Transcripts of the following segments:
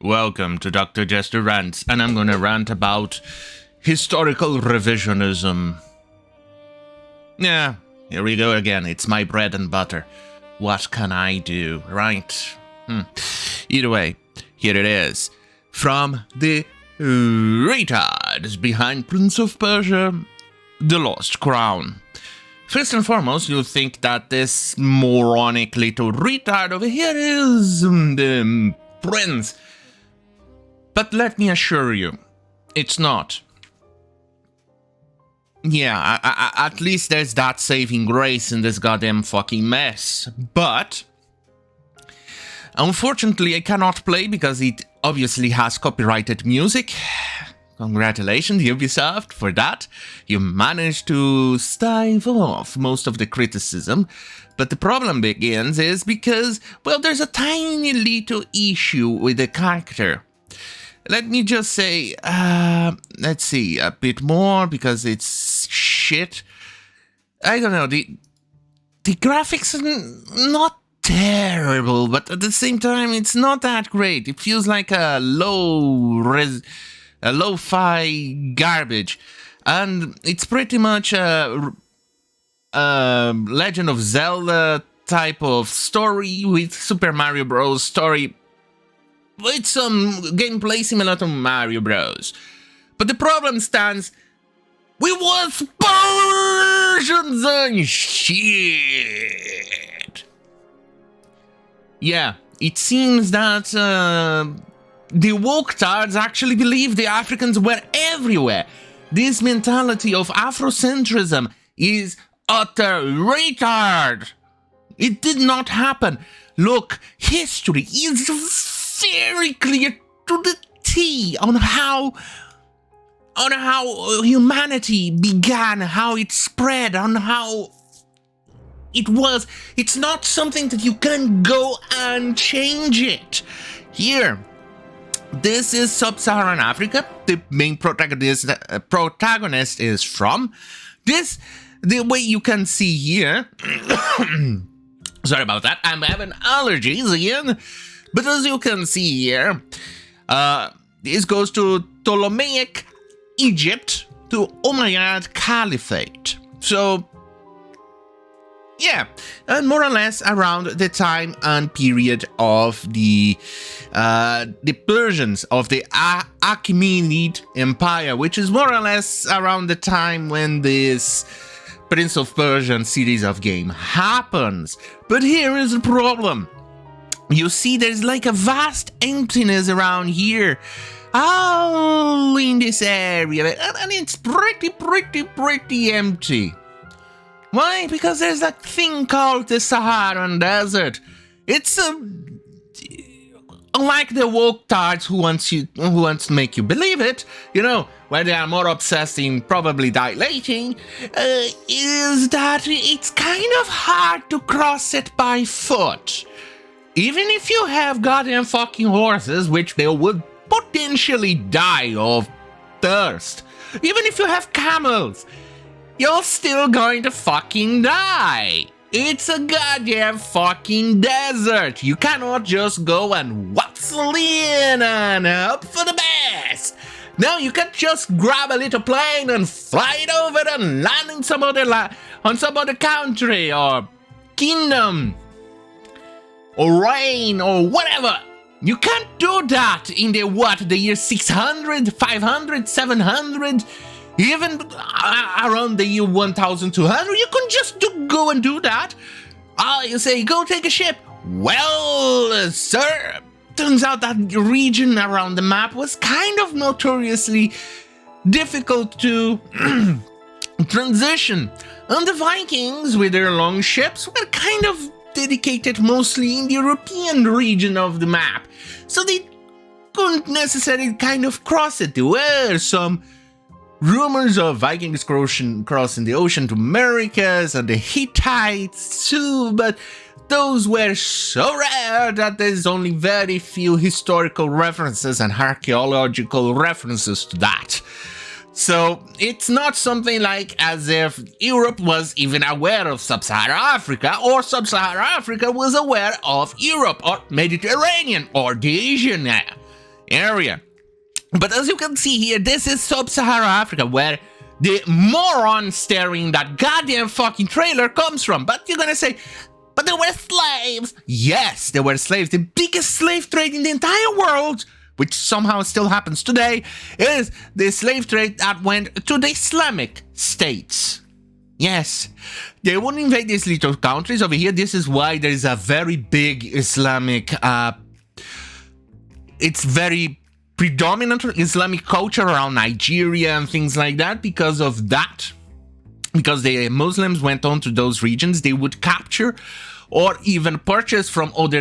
Welcome to Dr. Jester Rants, and I'm gonna rant about historical revisionism. Yeah, here we go again. It's my bread and butter. What can I do, right? Either way, here it is. From the retards behind Prince of Persia, The Lost Crown. First and foremost, you'll think that this moronic little retard over here is the prince. But let me assure you, it's not. Yeah, at least there's that saving grace in this goddamn fucking mess. But unfortunately, I cannot play because it obviously has copyrighted music. Congratulations, Ubisoft, for that. You managed to stave off most of the criticism. But the problem begins is because, well, there's a tiny little issue with the character. Let me just say, let's see, a bit more, because it's shit. I don't know, the graphics are not terrible, but at the same time, it's not that great. It feels like a lo-fi garbage. And it's pretty much a Legend of Zelda type of story with Super Mario Bros. Story with some gameplay similar to Mario Bros. But the problem stands with what's Persians and shit. Yeah, it seems that the woke-tards actually believe the Africans were everywhere. This mentality of Afrocentrism is utter retard. It did not happen. Look, history is very clear to the T on how humanity began, how it spread, on how it was. It's not something that you can go and change it. Here, this is sub-Saharan Africa. The main protagonist is from. This, the way you can see here. Sorry about that. I'm having allergies again. But as you can see here, this goes to Ptolemaic Egypt to Umayyad Caliphate. So, yeah, and more or less around the time and period of the Persians, of the Achaemenid Empire, which is more or less around the time when this Prince of Persia series of game happens. But here is the problem. You see, there's like a vast emptiness around here, all in this area, and it's pretty empty. Why? Because there's a thing called the Saharan Desert. It's unlike the woke-tards who wants to make you believe it, you know, where they are more obsessed in probably dilating, is that it's kind of hard to cross it by foot. Even if you have goddamn fucking horses, which they would potentially die of thirst. Even if you have camels, you're still going to fucking die. It's a goddamn fucking desert. You cannot just go and wassel in and hope for the best. No, you can't just grab a little plane and fly it over and land in some other country or kingdom or reign or whatever. You can't do that in the year 600, 500, 700, even around the year 1200. You can just go and do that. You say, go take a ship. Well, sir, turns out that region around the map was kind of notoriously difficult to transition. And the Vikings, with their long ships, were kind of dedicated mostly in the European region of the map. So they couldn't necessarily kind of cross it. There were some rumors of Vikings crossing the ocean to Americas and the Hittites too, but those were so rare that there's only very few historical references and archaeological references to that. So it's not something like as if Europe was even aware of Sub-Saharan Africa, or Sub-Saharan Africa was aware of Europe, or Mediterranean, or the Asian. area. But as you can see here, this is sub-Saharan Africa, where the moron staring that goddamn fucking trailer comes from. But you're gonna say, but there were slaves. Yes, there were slaves. The biggest slave trade in the entire world, which somehow still happens today, is the slave trade that went to the Islamic states. Yes, they would invade these little countries over here. This is why there is a very big Islamic, it's very predominant Islamic culture around Nigeria and things like that. Because of that, because the Muslims went on to those regions, they would capture or even purchase from other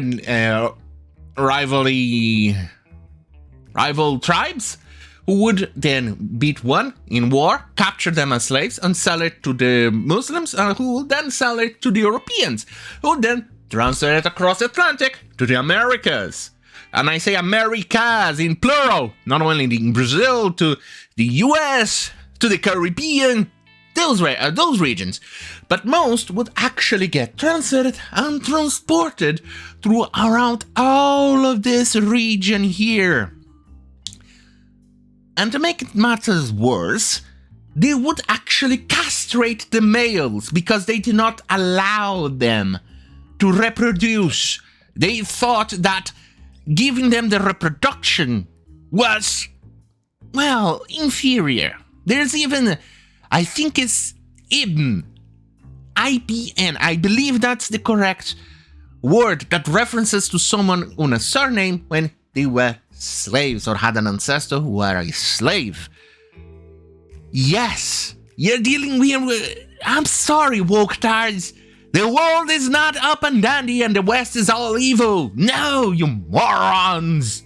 rival tribes, who would then beat one in war, capture them as slaves, and sell it to the Muslims, and who would then sell it to the Europeans, who would then transfer it across the Atlantic to the Americas. And I say Americas in plural, not only in Brazil, to the US, to the Caribbean, those regions. But most would actually get transferred and transported through around all of this region here. And to make matters worse, they would actually castrate the males because they did not allow them to reproduce. They thought that giving them the reproduction was, well, inferior. There's even, I think it's IBN, I believe that's the correct word that references to someone on a surname when they were slaves or had an ancestor who were a slave. Yes, you're dealing with, I'm sorry, woke-tards. The world is not up and dandy and the West is all evil. No, you morons.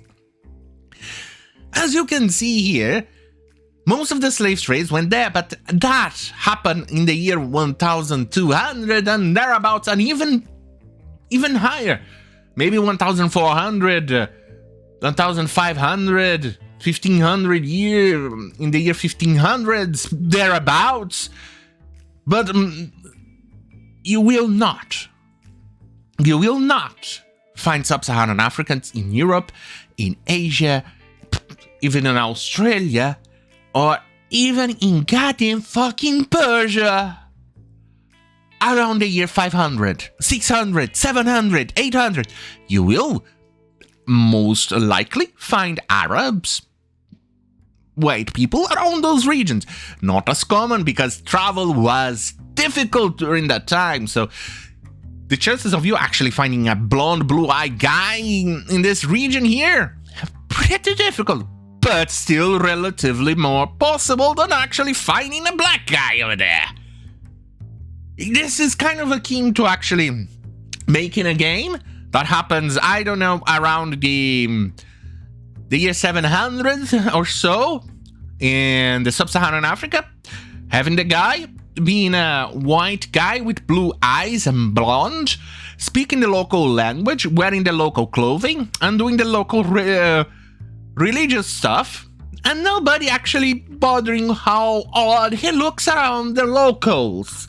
As you can see here, most of the slave trades went there, but that happened in the year 1200 and thereabouts, and even higher. Maybe 1400, 1500, 1500 year, in the year 1500s, thereabouts. But you will not find sub-Saharan Africans in Europe, in Asia, even in Australia, or even in goddamn fucking Persia around the year 500, 600, 700, 800. You will most likely find Arabs, white people around those regions. Not as common because travel was difficult during that time, so the chances of you actually finding a blonde, blue-eyed guy in this region here, pretty difficult, but still relatively more possible than actually finding a black guy over there. This is kind of akin to actually making a game that happens, I don't know, around the year 700 or so in the sub-Saharan Africa, having the guy being a white guy with blue eyes and blonde, speaking the local language, wearing the local clothing, and doing the local religious stuff, and nobody actually bothering how odd he looks around the locals.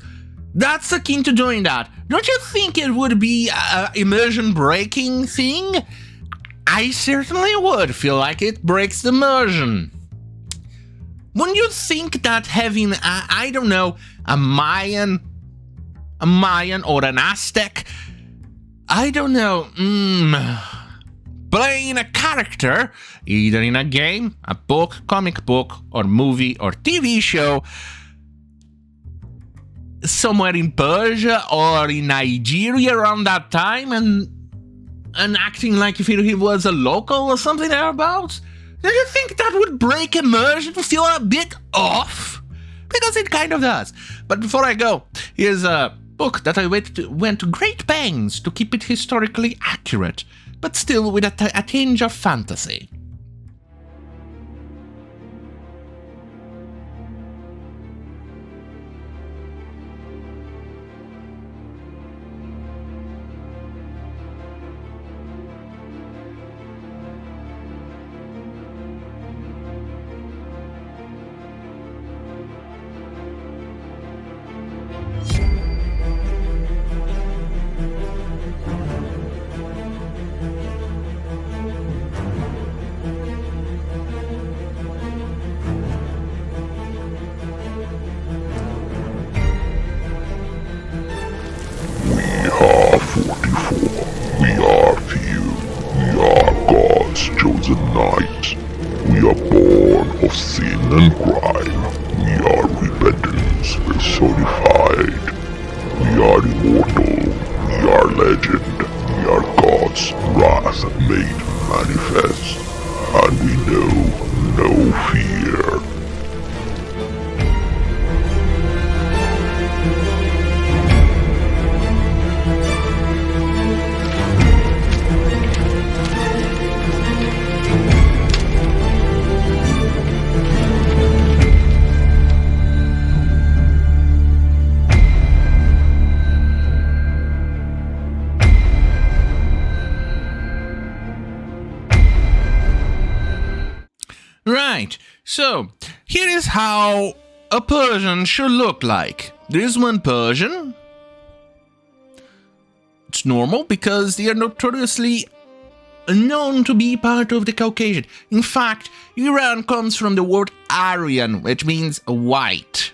That's akin to doing that. Don't you think it would be an immersion-breaking thing? I certainly would feel like it breaks the immersion. Wouldn't you think that having, I don't know, a Mayan or an Aztec, I don't know, playing a character, either in a game, a book, comic book, or movie, or TV show, somewhere in Persia or in Nigeria around that time, and acting like if he was a local or something thereabouts? Do you think that would break immersion, feel a bit off? Because it kind of does. But before I go, here's a book that I went to great pains to keep it historically accurate, but still with a tinge of fantasy. are 44. We are few. We are God's chosen knights. We are born of sin and crime. We are repentance personified. We are immortal. We are legend. We are God's wrath made manifest. And we know no fear. Right, so here is how a Persian should look like. There is one Persian. It's normal because they are notoriously known to be part of the Caucasian. In fact, Iran comes from the word Aryan, which means white.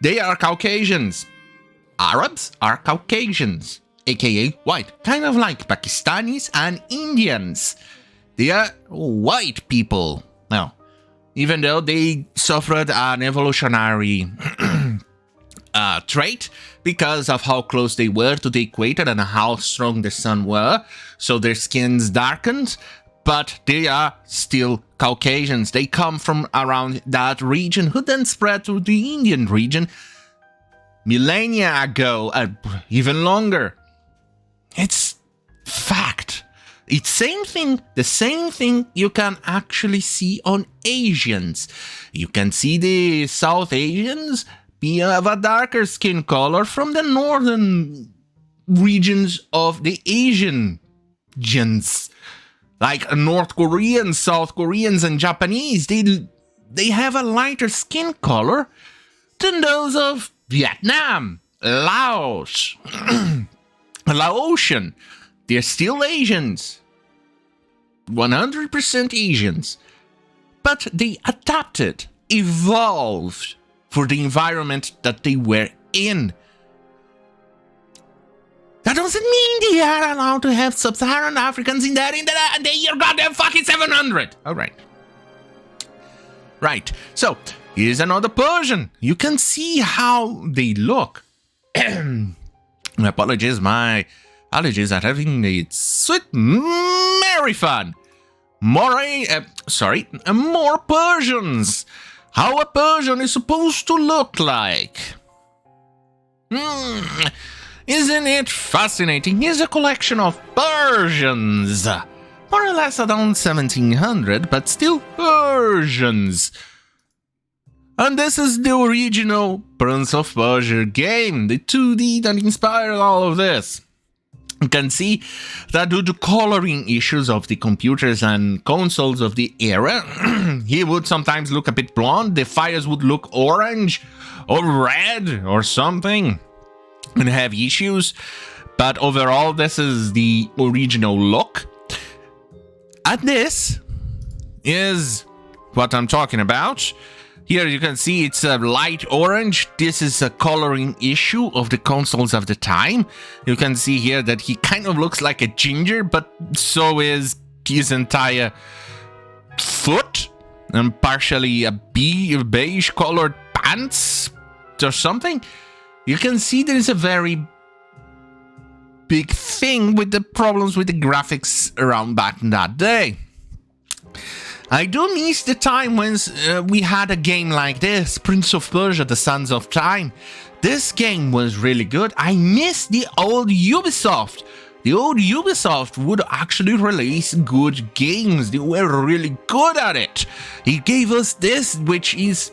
They are Caucasians. Arabs are Caucasians, aka white, kind of like Pakistanis and Indians. They are white people. Now, even though they suffered an evolutionary trait because of how close they were to the equator and how strong the sun were, so their skins darkened, but they are still Caucasians. They come from around that region, who then spread to the Indian region millennia ago, even longer. It's fact. It's the same thing you can actually see on Asians. You can see the South Asians have a darker skin color from the northern regions of the Asian gens. Like North Koreans, South Koreans, and Japanese, they have a lighter skin color than those of Vietnam, Laos, Laotian. They're still Asians. 100% Asians. But they adapted, evolved for the environment that they were in. That doesn't mean they are allowed to have sub-Saharan Africans in the year goddamn fucking 700. Alright. Right. So, here's another Persian. You can see how they look. My apologies, allergies are having a sweet merry fun. More Persians. How a Persian is supposed to look like. Isn't it fascinating? Here's a collection of Persians. More or less around 1700, but still Persians. And this is the original Prince of Persia game, the 2D that inspired all of this. You can see that due to coloring issues of the computers and consoles of the era, he would sometimes look a bit blonde, the fires would look orange or red or something, and have issues, but overall this is the original look. And this is what I'm talking about. Here you can see it's a light orange. This is a coloring issue of the consoles of the time. You can see here that he kind of looks like a ginger, but so is his entire foot, and partially a beige colored pants or something. You can see there is a very big thing with the problems with the graphics around back in that day. I do miss the time when we had a game like this, Prince of Persia, The Sands of Time. This game was really good. I miss the old Ubisoft. The old Ubisoft would actually release good games. They were really good at it. It gave us this, which is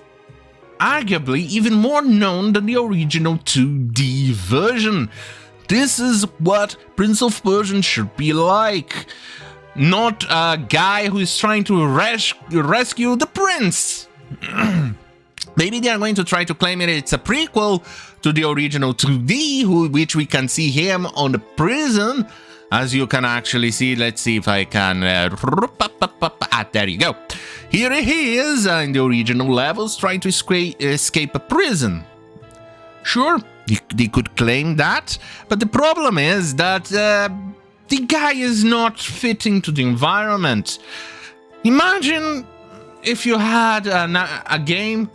arguably even more known than the original 2D version. This is what Prince of Persia should be like. Not a guy who is trying to rescue the prince. Maybe they are going to try to claim it's a prequel to the original 2D, which we can see him on the prison. As you can actually see, let's see if I can... there you go. Here he is in the original levels trying to escape a prison. Sure, They could claim that, but the problem is that the guy is not fitting to the environment. Imagine if you had a game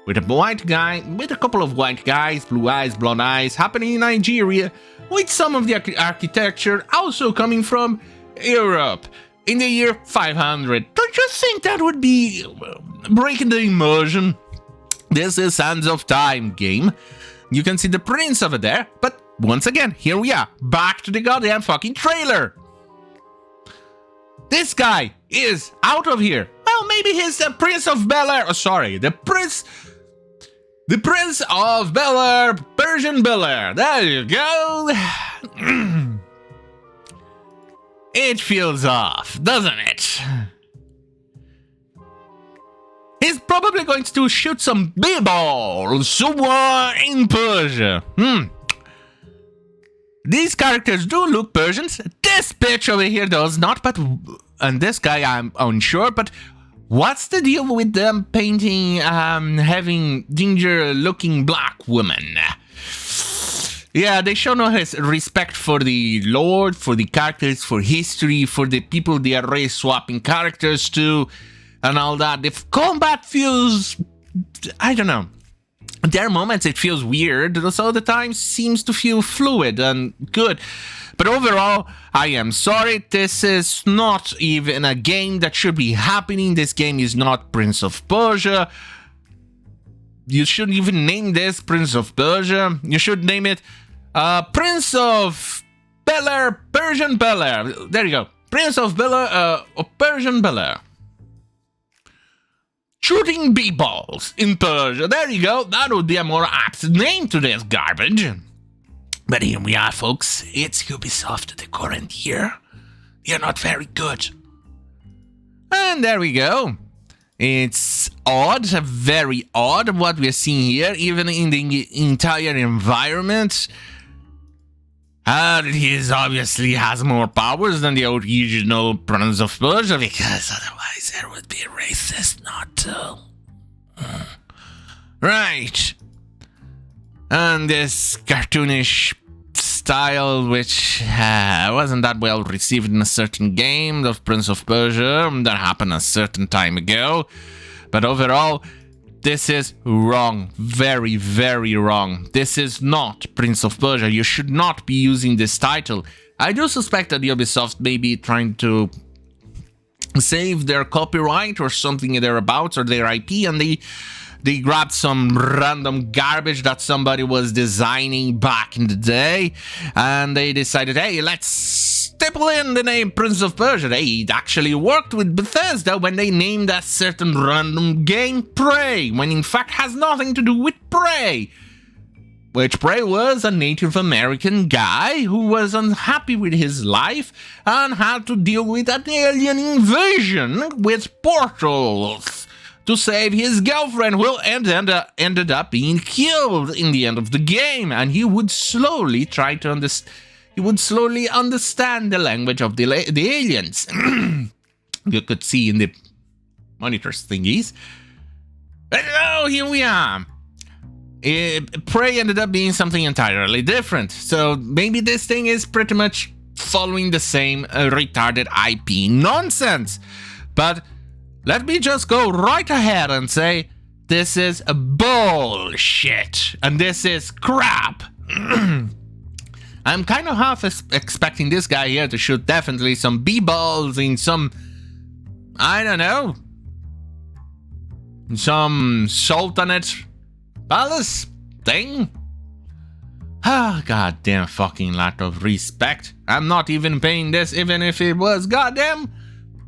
with a white guy, with a couple of white guys, blue eyes, blonde eyes, happening in Nigeria, with some of the architecture also coming from Europe in the year 500. Don't you think that would be breaking the immersion? This is Sands of Time game. You can see the prince over there, but once again, here we are, back to the goddamn fucking trailer. This guy is out of here. Well, maybe he's the Prince of Bel-air. Oh, sorry, the Prince of Bel-air, Persian Bel-air. There you go. It feels off, doesn't it? He's probably going to shoot some bball somewhere in Persia. These characters do look Persians. This bitch over here does not, but... And this guy, I'm unsure, but... What's the deal with them painting, having ginger-looking black woman? Yeah, they show no respect for the lore, for the characters, for history, for the people they are race-swapping characters to... and all that. If combat feels, I don't know, there are moments it feels weird, so other times seems to feel fluid and good. But overall, I am sorry, this is not even a game that should be happening. This game is not Prince of Persia. You shouldn't even name this Prince of Persia. You should name it Prince of Bel-air, Persian Bel-air. There you go. Prince of Bel-air, Persian Bel-air. Shooting b-balls in Persia. There you go. That would be a more apt name to this garbage. But here we are, folks. It's Ubisoft the current year. They're not very good. And there we go. It's odd, very odd what we're seeing here, even in the entire environment. He obviously has more powers than the original Prince of Persia, because otherwise there would be racist not to. Right. And this cartoonish style, which wasn't that well received in a certain game of Prince of Persia, that happened a certain time ago. But overall, this is wrong. Very, very wrong. This is not Prince of Persia. You should not be using this title. I do suspect that Ubisoft may be trying to save their copyright or something thereabouts, or their IP, and they grabbed some random garbage that somebody was designing back in the day, and they decided, hey, let's staple in the name Prince of Persia. They actually worked with Bethesda when they named a certain random game Prey, when in fact has nothing to do with Prey. Which Prey was a Native American guy who was unhappy with his life and had to deal with an alien invasion with portals to save his girlfriend, who ended up being killed in the end of the game, and he would slowly try to understand the language of the aliens. You could see in the monitors thingies. But oh, here we are. Prey ended up being something entirely different, so maybe this thing is pretty much following the same retarded IP nonsense. But let me just go right ahead and say this is a bullshit, and this is crap. I'm kind of half expecting this guy here to shoot definitely some b-balls in some, I don't know, some sultanate palace thing. Ah, goddamn fucking lack of respect. I'm not even paying this, even if it was goddamn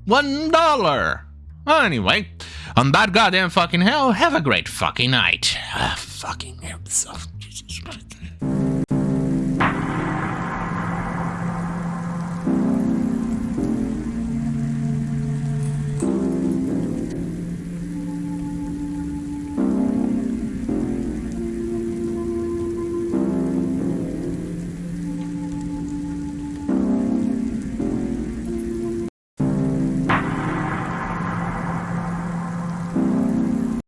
$1. Anyway, on that goddamn fucking hell, have a great fucking night. Fucking Ubisoft, Jesus Christ.